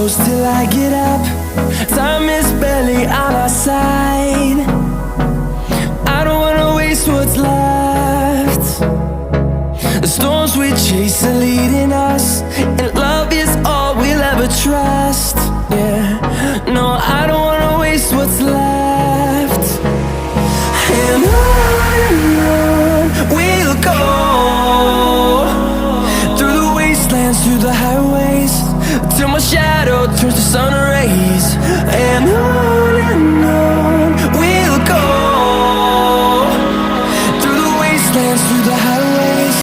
close till I get up. Time is barely on our side. I don't wanna waste what's left. The storms we chase are leading us, and love is all we'll ever trust. Yeah, no, I don't wanna waste what's left. And on we'll go, through the wastelands, through the highways, till my shadow turns to sun